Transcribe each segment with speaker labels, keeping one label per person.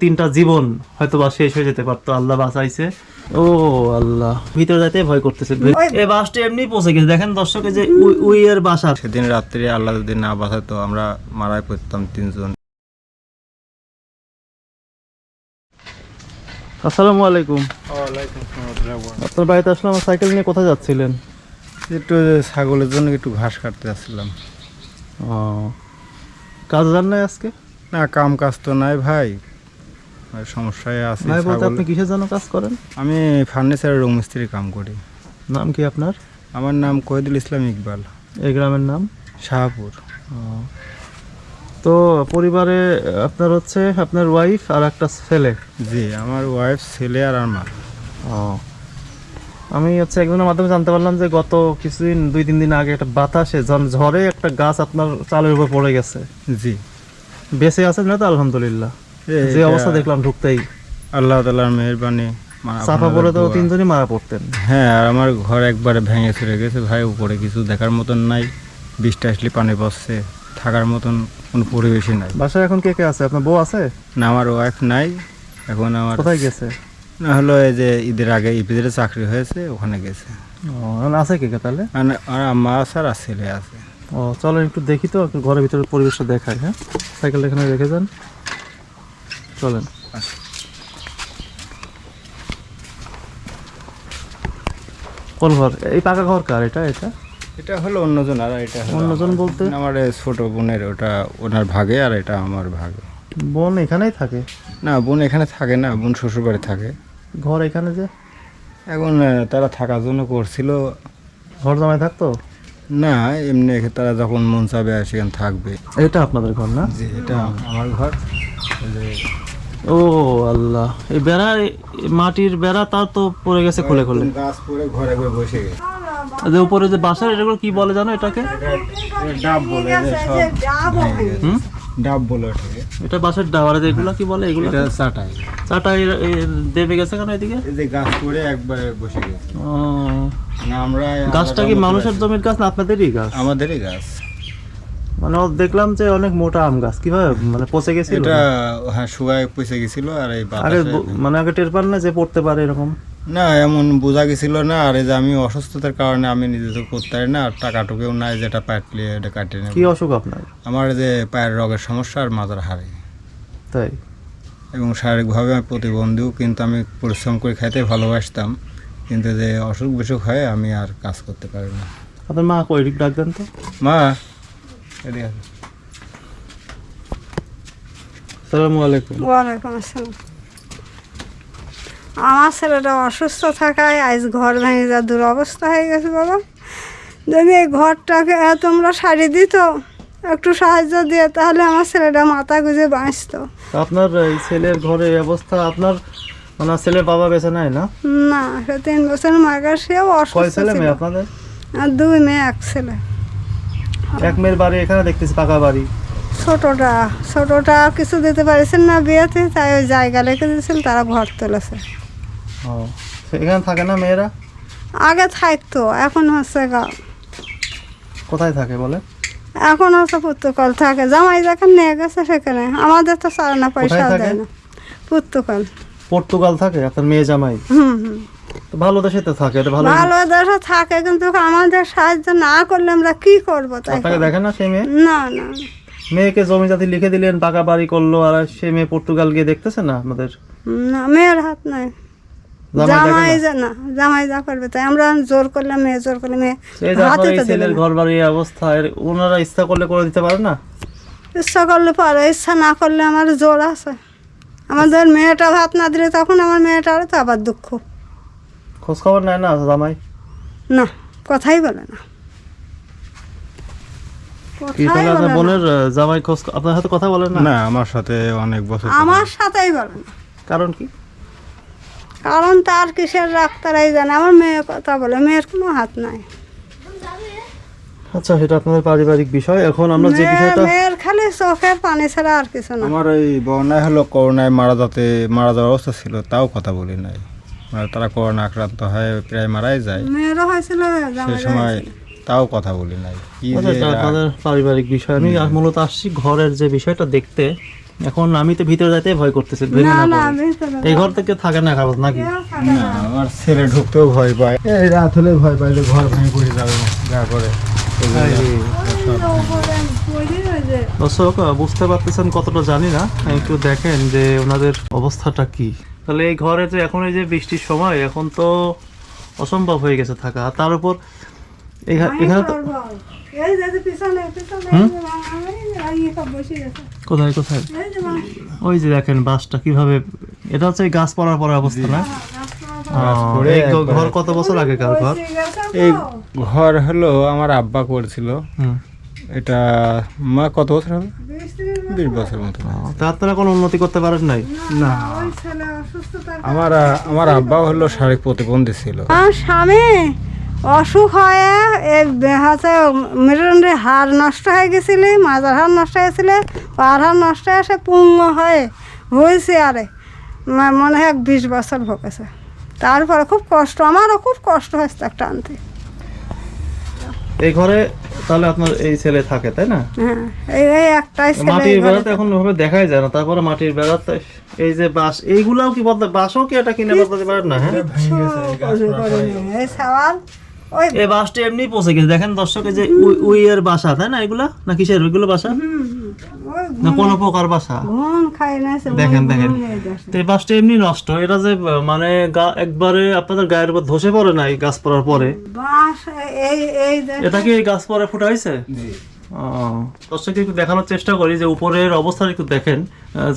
Speaker 1: তিনটা জীবন হয়তো বা শেষ হয়ে যেতে পারতো, আল্লাহ বাঁচাইছে। ও আল্লাহ, ভিতরে যাইতে ভয় করতেছে। এই বাসটা এমনি পৌঁছে গেছে, দেখেন দর্শকে যে উই এর বাসা।
Speaker 2: সেদিন রাত্রে আল্লাহ যদি না বাঁচাতো আমরা মারাই পড়তাম তিনজন।
Speaker 1: আসসালামু আলাইকুম। আপনার বাড়িতে আসলে আমার সাইকেল নিয়ে কোথায় যাচ্ছিলেন?
Speaker 2: একটু ছাগলের জন্য একটু ঘাস কাটতে আসছিলাম।
Speaker 1: ও, কাজ জান নাই আজকে?
Speaker 2: না, কাম কাজ তো নাই ভাই, সমস্যায় আছে।
Speaker 1: ভাই বলতে আপনি কিসের জন্য কাজ করেন?
Speaker 2: আমি ফার্নিচারের রুম মিস্ত্রির কাম করি।
Speaker 1: নাম কি আপনার?
Speaker 2: আমার নাম কহিদুল ইসলাম ইকবাল।
Speaker 1: এই গ্রামের নাম?
Speaker 2: শাহপুর।
Speaker 1: তো পরিবারে আপনার হচ্ছে আপনার ওয়াইফ আর একটা ছেলে?
Speaker 2: জি, আমার ওয়াইফ, ছেলে আর মা।
Speaker 1: ও, আমি হচ্ছে একজনের মাধ্যমে জানতে পারলাম যে গত কিছুদিন 2-3 দিন আগে একটা বাতাসে ঝড়ে একটা গাছ আপনার চালের উপর পড়ে গেছে।
Speaker 2: জি,
Speaker 1: বেঁচে আছেন না? তো আলহামদুলিল্লাহ। যে অবস্থা দেখলাম ঢুকতেই,
Speaker 2: আল্লাহ তাআলার মেহেরবানি।
Speaker 1: চাপা পড়ে তো তিনজনই মারা পড়তেন।
Speaker 2: হ্যাঁ, আর আমার ঘর একবারে ভেঙে চলে গেছে ভাই। উপরে কিছু দেখার মতন নাই, বৃষ্টি আসলে পানি পড়ছে, থাকার মতন কোনো পরিবেশই নাই।
Speaker 1: বাসায় এখন কে কে আছে? আপনার বউ আছে?
Speaker 2: না, আমার ওয়াইফ নাই এখন। আমার
Speaker 1: কোথায় গেছে?
Speaker 2: না হলো এই যে ঈদের আগে ইপিজেডে চাকরি হয়েছে, ওখানে গেছে।
Speaker 1: ও, এখন আছে কে কে তাহলে?
Speaker 2: আর আম্মা আছে আর ছেলে আছে।
Speaker 1: ও, চলেন একটু দেখি তো, একটু ঘরের ভিতরে পরিবেশটা দেখাই। হ্যাঁ, সাইকেলটা এখানে রেখে যান, চলেন। কোন ঘর? এই পাকা ঘর কার? এটা এটা
Speaker 2: এটা হলো অন্যজন, আর এটা হলো
Speaker 1: অন্যজন বলতে?
Speaker 2: আমার ছোট বোনের, ওটা ওনার ভাগে আর এটা আমার ভাগে।
Speaker 1: বোন এখানেই থাকে?
Speaker 2: না, বোন এখানে থাকে না, বোন শ্বশুর বাড়ি থাকে।
Speaker 1: ঘর এখানে যে
Speaker 2: এখন তারা থাকার জন্য করছিল।
Speaker 1: ঘর জামাই থাকতো?
Speaker 2: না, এমনি তারা যখন মন চাবে সেখানে থাকবে।
Speaker 1: এটা আপনাদের ঘর না?
Speaker 2: যে এটা আমার ঘর।
Speaker 1: ও আল্লাহ, এই বেড়া, মাটির বেড়া তা তো পড়ে গেছে খুলে খুলে।
Speaker 2: গাছ পড়ে ঘরে ঘরে বসে গেছে।
Speaker 1: যে উপরে যে বাসার, এটাগুলো কি বলে জানো? এটাকে
Speaker 2: ডাব বলে, ডাব বলে ওটাকে।
Speaker 1: এটা বাসার ডাব। আর এগুলো কি বলে? এগুলো
Speaker 2: এটা চাটাই।
Speaker 1: চাটাই দেবে গেছে কেন এদিকে?
Speaker 2: এই যে গাছ পড়ে একবারে বসে গেছে।
Speaker 1: ও,
Speaker 2: মানে আমরা
Speaker 1: গাছটা কি মানুষের জমির গাছ না আপনাদেরই গাছ?
Speaker 2: আমাদেরই গাছ।
Speaker 1: মানে দেখলাম যে অনেক মোটা আম গাছ, কিভাবে মানে পচে গেছিল?
Speaker 2: এটা হ্যাঁ, শুকায় পচে গেছিল। আর এই
Speaker 1: আগে
Speaker 2: বাতাসে
Speaker 1: মানে আগে টের পান না যে পড়তে পারে এরকম?
Speaker 2: না, এমন বোঝা গেছিল না। আর এই যে আমি অসুস্থতার কারণে আমি নিজে তো করতে পারি না, আর টাকাটুকুও নাই যেটা পাটলে এটা কাটিয়ে নেব।
Speaker 1: কি অসুখ আপনার?
Speaker 2: আমার যে পায়ের রগের সমস্যা আর মাথার হাড়ে।
Speaker 1: তাই?
Speaker 2: এবং শারীরিকভাবে আমি প্রতিবন্ধীও, কিন্তু আমি পরিশ্রম করে খাইতে ভালোবাসতাম। কিন্তু যে অসুখ বিসুখ হয় আমি আর কাজ করতে পারি না।
Speaker 1: আপনার মা কই? ডাক দেন তো।
Speaker 2: মা, এদিকে আসো।
Speaker 1: আসসালামু আলাইকুম।
Speaker 3: ওয়ালাইকুম আসসালাম। আমার ছেলেটা অসুস্থ থাকায় আজ ঘর ভেঙে যা দুরবস্থা হয়ে গেছে বাবা। যদি এই ঘরটাকে তোমরা সারিয়ে দিত, একটু সাহায্য দিয়ে, তাহলে আমার ছেলেটা মাথা গুঁজে বাঁচতো।
Speaker 1: আপনার এই ছেলের ঘরের অবস্থা, আপনার মানে ছেলের বাবা বেঁচে নাই না?
Speaker 3: না, সে 3 বছর মাগে, সেও
Speaker 1: কয়
Speaker 3: অসুস্থ
Speaker 1: ছেলে
Speaker 3: ছিল।
Speaker 1: মেয়ে আপনাদের?
Speaker 3: আর 2 মেয়ে 1 ছেলে।
Speaker 1: এক মেয়ের বাড়ি এখানে দেখতেছি, পাকা বাড়ি।
Speaker 3: ছোটটা কিছু দিতে পারছেন না বিয়েতে, তাই ওই জায়গা রেখে দিয়েছিল, তারা ঘর তুলেছে।
Speaker 1: ও, এখানে থাকে না মেয়েরা?
Speaker 3: আগে থাকতো, এখন হচ্ছে
Speaker 1: কোথায় থাকে বলে?
Speaker 3: এখন হচ্ছে পুর্তকাল থাকে। জামাই যেখানে নিয়ে গেছে সেখানে। আমাদের তো চালানা পয়সা
Speaker 1: কোথায় থাকে?
Speaker 3: দেয় না। পুর্তকাল।
Speaker 1: পর্তুগাল থাকে আপনার মেয়ে জামাই?
Speaker 3: হুম।
Speaker 1: তো ভালো দেশে তো থাকে, এটা ভালো।
Speaker 3: ভালো দেশে থাকে, কিন্তু আমাদের সাহায্য না করলে আমরা কি করবো? তাই
Speaker 1: আপনাকে দেখে না সেই মেয়ে?
Speaker 3: না।
Speaker 1: মেয়েকে জমি জাতি লিখে দিলেন, পাকা বাড়ি করলো, আর সেই মেয়ে পর্তুগাল গিয়ে দেখতেছে না আপনাদের?
Speaker 3: না, মেয়ের হাত নাই।
Speaker 1: জামাই দেখে না?
Speaker 3: জামাই যা করবে তাই। আমরা জোর করলে মেয়ে, জোর করলে মেয়ে
Speaker 1: এই যে
Speaker 3: হাতে
Speaker 1: আপনার এই
Speaker 3: তো দেবে
Speaker 1: ছেলের
Speaker 3: না।
Speaker 1: ঘর বাড়ির অবস্থা, ওনারা ইচ্ছা করলে করে দিতে পারে না?
Speaker 3: ইচ্ছা করলে পারে, ইচ্ছা না করলে আমার জোর আছে। আমাদের মেয়েটা ভাত না দিলে তখন আমার মেয়েটারও তো আবার দুঃখ।
Speaker 1: খোঁজ খবর নেয় না জামাই?
Speaker 3: না, কথাই বলে না।
Speaker 1: কি তাহলে আপনার বোনের জামাই খোঁজ আপনার সাথে কথা বলেন না?
Speaker 2: না, আমার সাথে অনেক বছর।
Speaker 3: আমার সাথেই বলে না।
Speaker 1: কারণ কি?
Speaker 3: কারণ তার কিসের রাগ তারাই জানে। আমার মেয়ে কথা বলে, মেয়ের কোনো হাত নাই।
Speaker 1: আচ্ছা, সেটা আপনাদের পারিবারিক বিষয়। এখন আমরা যে বিষয়টা,
Speaker 3: মেয়ের খালি চোখের পানি ছাড়া আর কিছু না।
Speaker 2: আমার এই বন্যায় হলো করোনায় মারা যাওয়ার অবস্থা ছিল, তাও কথা বলি নাই। মানে তারা করোনা আক্রান্ত হয়, প্রায় মারাই যায়।
Speaker 3: মেয়েরও হয়েছিল,
Speaker 2: সেই সময় তাও কথা বলি নাই। কি
Speaker 1: আচ্ছা,
Speaker 2: যে
Speaker 1: এটা আপনাদের পারিবারিক বিষয়। আমি মূলত আসছি ঘরের যে বিষয়টা দেখতে। এখন আমি তো ভিতরে যাইতে ভয় করতেছি,
Speaker 3: না না আমি
Speaker 1: এই ঘর থেকে থাকে না খারাপ নাকি?
Speaker 2: না আমার ছেলে ঢুকতেও ভয় পায়, এই রাত হলে ভয় পায় যে ঘর ভেঙে পড়ে যাবে যা করে।
Speaker 1: দর্শক বুঝতে পারতেছেন কতটা জানি না, একটু দেখেন যে ওনাদের অবস্থাটা কি। তাহলে এই ঘরে যে এখন এই যে বৃষ্টির সময়, এখন তো অসম্ভব হয়ে গেছে থাকা। আর তার উপর এখানে তো
Speaker 3: এই যে পিছনে পিছনে এই সব বসে গেছে।
Speaker 1: কোথায় কোথায়
Speaker 3: এই যে বাস।
Speaker 1: ওই যে দেখেন বাসটা কিভাবে, এটা হচ্ছে গাছ পড়ার পরে অবস্থা না?
Speaker 2: পড়ে
Speaker 1: এই
Speaker 2: একবারে।
Speaker 1: ঘর কত বছর আগেকার ঘর?
Speaker 3: বসে গেছে
Speaker 2: এই
Speaker 3: গো।
Speaker 2: ঘর হলো আমার আব্বা করছিল,
Speaker 1: হুম।
Speaker 2: এটা মা কত বছর হবে,
Speaker 3: 20
Speaker 2: 20 বছর মতো।
Speaker 1: তা আপনারা কোনো উন্নতি করতে পারেন নাই?
Speaker 2: না
Speaker 3: ওই ছেলে অসুস্থতার
Speaker 2: আমার আব্বা হলো শারীরিক প্রতিবন্ধী ছিল।
Speaker 3: আমার স্বামী অসুখ হয়ে হচ্ছে মেরুদণ্ডের হাড় নষ্ট হয়ে গেছিল, মাজার হাড় নষ্ট হয়েছিল, পার হাড় নষ্ট হয়ে সে পুঙ্গ হয়েছে আরে মনে হয় 20 বছর ভোগেছে। তারপরে খুব কষ্ট, আমারও খুব কষ্ট হয়েছে একটা আনতে।
Speaker 1: এই ঘরে তাহলে আপনার এই ছেলে থাকে তাই না?
Speaker 3: হ্যাঁ এই একটাই ছেলে
Speaker 1: মাটির
Speaker 3: এই ঘরে
Speaker 1: বেড়াতে এখন ওভাবে দেখাই যায় না, তারপরে মাটির বেড়াতে এই যে বাঁশ, এইগুলাও কি বদলে, বাঁশও কি এটা কিনে বদলাতে পারেন না? হ্যাঁ,
Speaker 3: এই সওয়াল ওই
Speaker 1: এই বাঁশটা এমনি পচে গেছে, দেখেন দর্শক, এই যে উইয়ের বাসা তাই না এগুলা, না কিসের ওইগুলো বাসা,
Speaker 3: ওই
Speaker 1: না কোনো প্রকার বাসা?
Speaker 3: ঘুম খাই না সে
Speaker 1: দেখেন দেখেন, তো এই বাঁশটা এমনি নষ্ট, এটা যে মানে একবারে আপনাদের গায়ের উপর ধসে পড়ে নাই গাছ পড়ার পরে?
Speaker 3: বাঁশ এই এই দেখ
Speaker 1: এটা কি এই গাছ পরে ফুটা হয়েছে? দর্শককে একটু দেখানোর চেষ্টা করি যে উপরের অবস্থা একটু দেখেন,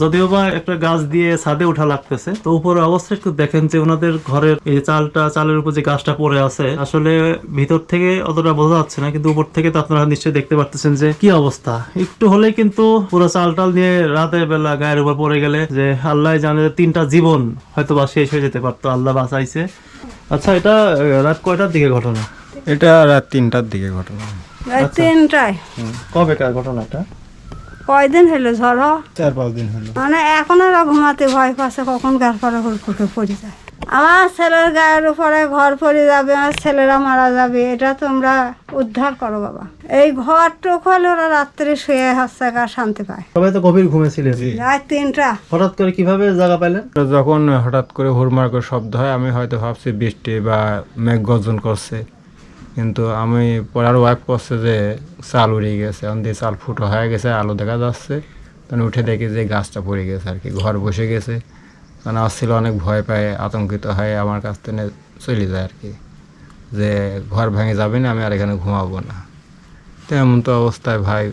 Speaker 1: যদিও বা একটা গাছ দিয়ে ছাদে উঠা লাগতেছে, তো উপরের অবস্থা একটু দেখেন যে ওনাদের ঘরের এই যে চালের উপর যে গাছটা পড়ে আছে, আসলে ভিতর থেকে অতটা বোঝা যাচ্ছে না, কিন্তু উপর থেকে তো আপনারা নিশ্চয়ই দেখতে পারতেছেন যে কি অবস্থা। একটু হলেই কিন্তু পুরো চাল নিয়ে রাতের বেলা গায়ের উপর পড়ে গেলে যে আল্লাহ জানে, 3টা জীবন হয়তো বা শেষ হয়ে যেতে পারতো, আল্লাহ বাঁচাইছে। আচ্ছা, এটা রাত কয়টার দিকে ঘটনা?
Speaker 2: এটা রাত 3টার দিকে ঘটনা,
Speaker 3: এই তিনটায়
Speaker 1: কবেকার ঘটনাটা?
Speaker 3: কয়দিন হলো ঝড়
Speaker 2: 4-5 দিন হলো।
Speaker 3: মানে এখন ওরা ঘুমাতে ভয় পাচ্ছে, কখন গাছ পরে হুড়ফুটে পড়ে যায়। আমার ছেলের গায়ের উপরে ঘর পড়ে যাবে, আমার ছেলেরা মারা যাবে, এটা তোমরা উদ্ধার করো বাবা। এই ঘরটুক হলে ওরা রাত্রে শুয়ে হচ্ছে গা শান্তি পায়।
Speaker 1: সবাই তো গভীর ঘুমেছিলেন,
Speaker 3: রাত 3টা
Speaker 1: হঠাৎ করে কিভাবে জায়গা পাইলেন?
Speaker 2: তো যখন হঠাৎ করে হুড়মার করে শব্দ হয়, আমি হয়তো ভাবছি বৃষ্টি বা মেঘ গর্জন করছে, কিন্তু আমি পড়ার ওয়াইফ করছে যে চাল উড়ে গেছে, দিয়ে চাল ফুটো হয়ে গেছে, আলো দেখা যাচ্ছে, তখন উঠে দেখি যে গাছটা পড়ে গেছে আর কি, ঘর বসে গেছে। কারণ আসছিল, অনেক ভয় পায়, আতঙ্কিত হয়ে আমার কাছ থেকে চলে যায় আর কি, যে ঘর ভেঙে যাবে না, আমি আর এখানে ঘুমাবো না। তো এমন তো অবস্থায় ভাই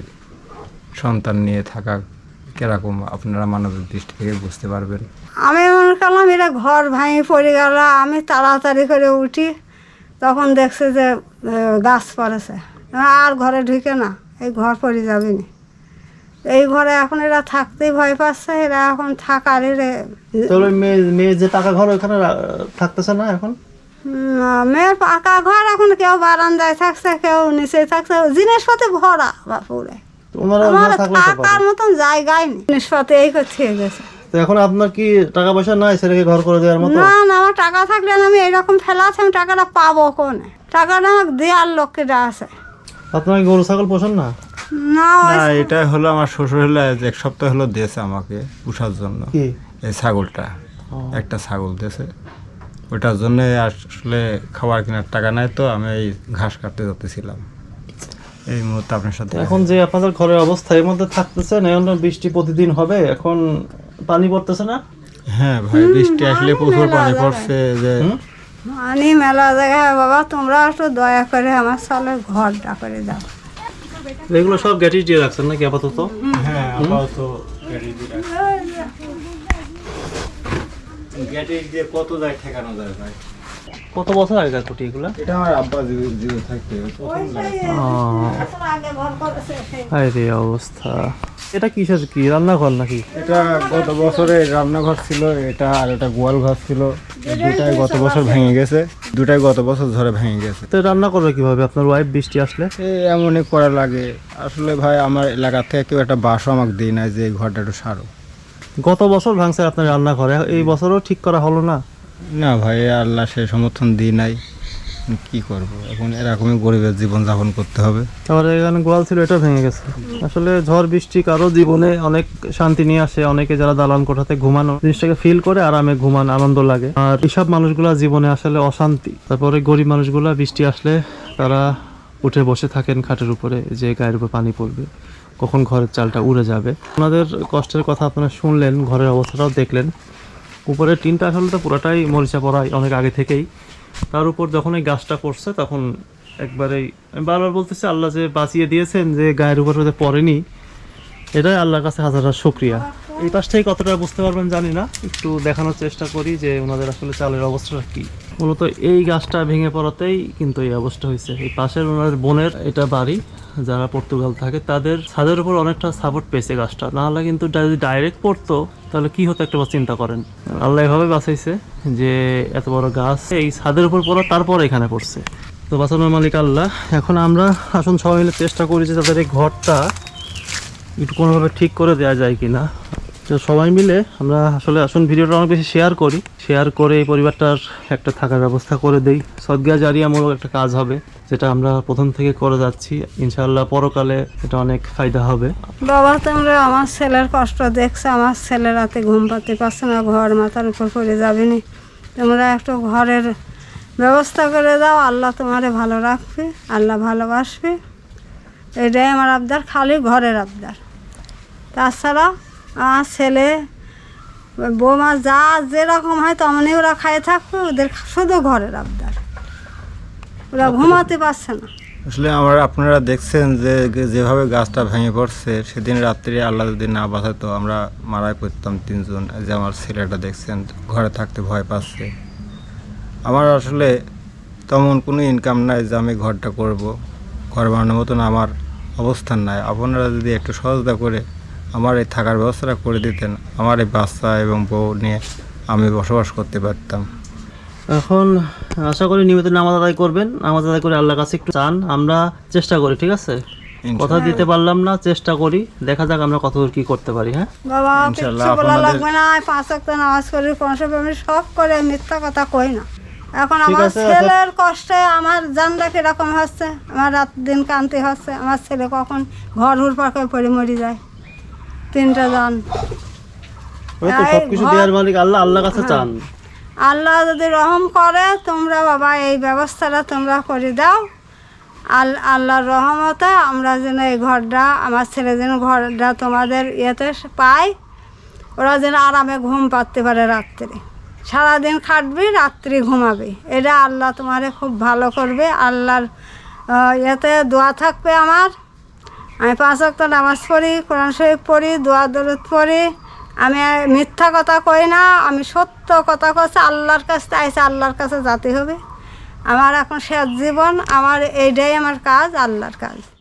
Speaker 2: সন্তান নিয়ে থাকা কিরকম আপনারা মানবিক দৃষ্টি থেকে বুঝতে পারবেন।
Speaker 3: আমি মনে করলাম এটা ঘর ভেঙে পড়ে গেল, আমি তাড়াতাড়ি করে উঠি, তখন দেখছে যে গাছ পড়েছে, আর ঘরে ঢুকে না, এই ঘর পড়ে যাবে না। এই ঘরে এখন এরা থাকতেই ভয় পাচ্ছে, এরা এখন থাকার
Speaker 1: তাহলে মেয়ে যে পাকা ঘর ওখানে থাকতেছে না এখন?
Speaker 3: মেয়ের পাকা ঘর এখন কেউ বারান্দায় থাকছে, কেউ নিচে থাকছে, জিনিসপত্রে ভরা বাপুরে,
Speaker 1: ওনারা
Speaker 3: আমার
Speaker 1: ওখানে থাকলে তো
Speaker 3: থাকার
Speaker 1: পারে।
Speaker 3: মতন জায়গায় নেই, জিনিসপত্র এই করতে গেছে।
Speaker 1: তো এখন আপনার কি টাকা পয়সা নাই ছেলেকে ঘর করে দেওয়ার মতো?
Speaker 3: না না, আমার টাকা থাকলে না, আমি এইরকম ফেলাছি, আমি টাকাটা পাবো কোনে? টাকাটা আমাকে দেওয়ার লোককে আছে
Speaker 1: আপনার কি গরু ছাগল পোষণ না?
Speaker 3: না।
Speaker 2: না, এটা হলো আমার শ্বশুর হলো 1 সপ্তাহ হলো দিয়েছে আমাকে পোষার জন্য,
Speaker 1: কি
Speaker 2: এই ছাগলটা, একটা ছাগল দিয়েছে, ওটার জন্য আসলে খাবার কেনার টাকা নাই, তো আমি এই ঘাস কাটতে যাচ্ছিলাম এই মুহূর্তে আপনার সাথে।
Speaker 1: এখন যে আপনাদের ঘরের অবস্থা, এর মধ্যে থাকতেছেন, এখন বৃষ্টি প্রতিদিন হবে, এখন পানি পড়তেছে না?
Speaker 2: হ্যাঁ ভাই, বৃষ্টি আসলে প্রচুর পানি পড়ছে, যে
Speaker 3: মানে মেলা জায়গায় বাবা, তোমরা একটু দয়া করে আমার সালের ঘরটা করে দাও।
Speaker 1: এগুলো সব গ্যাটিস দিয়ে রাখছেন নাকি আপাতত?
Speaker 2: হ্যাঁ আপাতত গ্যাটিস দিয়ে কত যায় ঠেকানো যায় ভাই।
Speaker 1: কত বছর আগেকার কুটি এগুলা?
Speaker 2: এটা আমার আব্বা জীবিত থাকতে
Speaker 3: আগে ঘর করেছে সেই
Speaker 1: আরে অবস্থা, এটা কিসের কি রান্নাঘর নাকি?
Speaker 2: এটা গত বছরে রান্নাঘর ছিল, এটা আর এটা গোয়াল ঘর ছিল, দুটাই গত বছর ভেঙে গেছে, দুটাই গত বছর ধরে ভেঙে গেছে।
Speaker 1: তো রান্না করবে কিভাবে আপনার ওয়াইফ বৃষ্টি আসলে?
Speaker 2: এই এমনই করা লাগে আসলে ভাই, আমার এলাকা থেকে কেউ একটা বাসও আমাকে দেয় না যে এই ঘরটা একটু সারো।
Speaker 1: গত বছর ভাঙছে আপনার রান্নাঘরে, এই বছরও ঠিক করা হলো না?
Speaker 2: না ভাই, আল্লাহ সে সমর্থন দিই নাই, কি করব, এখন এরকমই গরিবের জীবন যাপন করতে হবে।
Speaker 1: তারপরে এখানে গোয়াল ছিল, এটা ভেঙে গেছে। আসলে ঝড় বৃষ্টি কারো জীবনে অনেক শান্তি নিয়ে আসে। অনেকে যারা দালান কোঠাতে ঘুমানো জিনিসটাকে ফিল করে আরামে ঘুমান, আনন্দ লাগে। আর এইসব মানুষগুলা জীবনে আসলে অশান্তি। তারপরে গরিব মানুষগুলা বৃষ্টি আসলে তারা উঠে বসে থাকেন খাটের উপরে, যে গায়ের উপর পানি পড়বে, কখন ঘরের চালটা উড়ে যাবে। ওনাদের কষ্টের কথা আপনারা শুনলেন, ঘরের অবস্থাটাও দেখলেন। উপরের টিনটা আসলে তো পুরোটাই মরিচা পড়ায় অনেক আগে থেকেই। তার উপর যখন এই গাছটা পড়ছে তখন একবারেই আমি বারবার বলতেছি, আল্লাহ যে বাঁচিয়ে দিয়েছেন, যে গায়ের উপর পড়েনি, এটাই আল্লাহর কাছে হাজার হাজার শুকরিয়া। এই পাশ থেকে কতটা বুঝতে পারবেন জানি না, একটু দেখানোর চেষ্টা করি যে ওনাদের আসলে চালের অবস্থাটা কি। মূলত এই গাছটা ভেঙে পড়াতেই কিন্তু এই অবস্থা হয়েছে। এই পাশের ওনাদের বোনের এটা বাড়ি, যারা পর্তুগাল থাকে, তাদের ছাদের উপর অনেকটা সাপোর্ট পেয়েছে গাছটা। না হলে কিন্তু যদি ডাইরেক্ট পড়তো তাহলে কি হতো একটা চিন্তা করেন। আল্লাহ এভাবে বাঁচাইছে যে এত বড় গাছ এই ছাদের উপর পড়া, তারপর এখানে পড়ছে। তো বাঁচানোর মালিক আল্লাহ। এখন আমরা আসুন সবাই মিলে চেষ্টা করি যে তাদের এই ঘরটা একটু কোনোভাবে ঠিক করে দেওয়া যায় কিনা। তো সবাই মিলে আমরা আসলে আসুন ভিডিওটা অনেক বেশি শেয়ার করি, শেয়ার করে এই পরিবারটার একটা থাকার ব্যবস্থা করে দেই। সদগা জারিয়ামূলক একটা কাজ হবে, যেটা আমরা প্রথম থেকে করে যাচ্ছি। ইনশাআল্লাহ পরকালে এটা অনেক ফায়দা হবে।
Speaker 3: বাবা, তোমরা আমার ছেলের কষ্ট দেখছো, আমার ছেলে রাতে ঘুম পাতে পারছে না, ঘর মাথার উপর পড়ে যাবে নি। তোমরা একটু ঘরের ব্যবস্থা করে দাও, আল্লাহ তোমারে ভালো রাখবে, আল্লাহ ভালোবাসবে। এটাই আমার আবদার, খালি ঘরের আবদার। তাছাড়া আমার ছেলে বৌমা যা যেরকম হয় তেমনই ওরা খায় থাকবে, ওদের শুধু ঘরের আবদার, ওরা ঘুমাতে পারছে না।
Speaker 2: আসলে আপনারা দেখছেন যে যেভাবে গাছটা ভেঙে পড়ছে, সেদিন রাত্রে আল্লাহ যদি না বাঁচাতো আমরা মারাই পড়তাম 3 জন। যে আমার ছেলেটা দেখছেন ঘরে থাকতে ভয় পাচ্ছে। আমার আসলে তেমন কোনো ইনকাম নাই যে আমি ঘরটা করব, ঘর বানানোর মতন আমার অবস্থান নাই। আপনারা যদি একটু সহযোগিতা করে আমার এই থাকার ব্যবস্থাটা করে দিতেন, আমার এই বাচ্চা এবং বউ নিয়ে আমি বসবাস করতে পারতাম।
Speaker 1: এখন আশা করি নিয়মিত নামাজ আদায় করবেন, নামাজ আদায় করে আল্লাহর কাছে একটু চান। আমরা চেষ্টা করি, ঠিক আছে? কথা দিতে পারলাম না, চেষ্টা করি, দেখা যাক আমরা কতদূর কি করতে পারি। হ্যাঁ
Speaker 3: বাবা,
Speaker 2: ইনশাআল্লাহ
Speaker 3: কিচ্ছু বলা
Speaker 2: আপনাদের-
Speaker 3: লাগবে না। আমি 5 ওয়াক্ত নামাজ করি, আমি সব করে, মিথ্যা কথা কই না। এখন
Speaker 1: ঠিক
Speaker 3: আমার
Speaker 1: আছে,
Speaker 3: ছেলের কষ্টে আমার জানটা কিরকম হচ্ছে, আমার রাত দিন কান্তি হচ্ছে। আমার ছেলে কখন ঘর হুড়পাড় করে পড়ে মরে যায়, 3টা জান।
Speaker 1: ওই তো সবকিছু দেওয়ার মালিক আল্লাহ, আল্লাহর কাছে চান।
Speaker 3: আল্লাহ যদি রহম করে, তোমরা বাবা এই ব্যবস্থাটা তোমরা করে দাও। আল্লাহর রহমতে আমরা যেন এই ঘরটা, আমার ছেলে যেন ঘরটা তোমাদের ইয়েতে পায়, ওরা যেন আরামে ঘুম পাতে পারে রাত্রে। সারাদিন খাটবি, রাত্রি ঘুমাবি, এটা আল্লাহ তোমারে খুব ভালো করবে। আল্লাহর ইয়েতে দোয়া থাকবে আমার। আমি 5 ওয়াক্ত নামাজ পড়ি, কোরআন শরীফ পড়ি, দোয়া দরুদ পড়ি। আমি মিথ্যা কথা কই না, আমি সত্য কথা কইছি। আল্লাহর কাছে আইসে, আল্লাহর কাছে যেতে হবে। আমার এখন শেষ জীবন, আমার এইটাই আমার কাজ, আল্লাহর কাজ।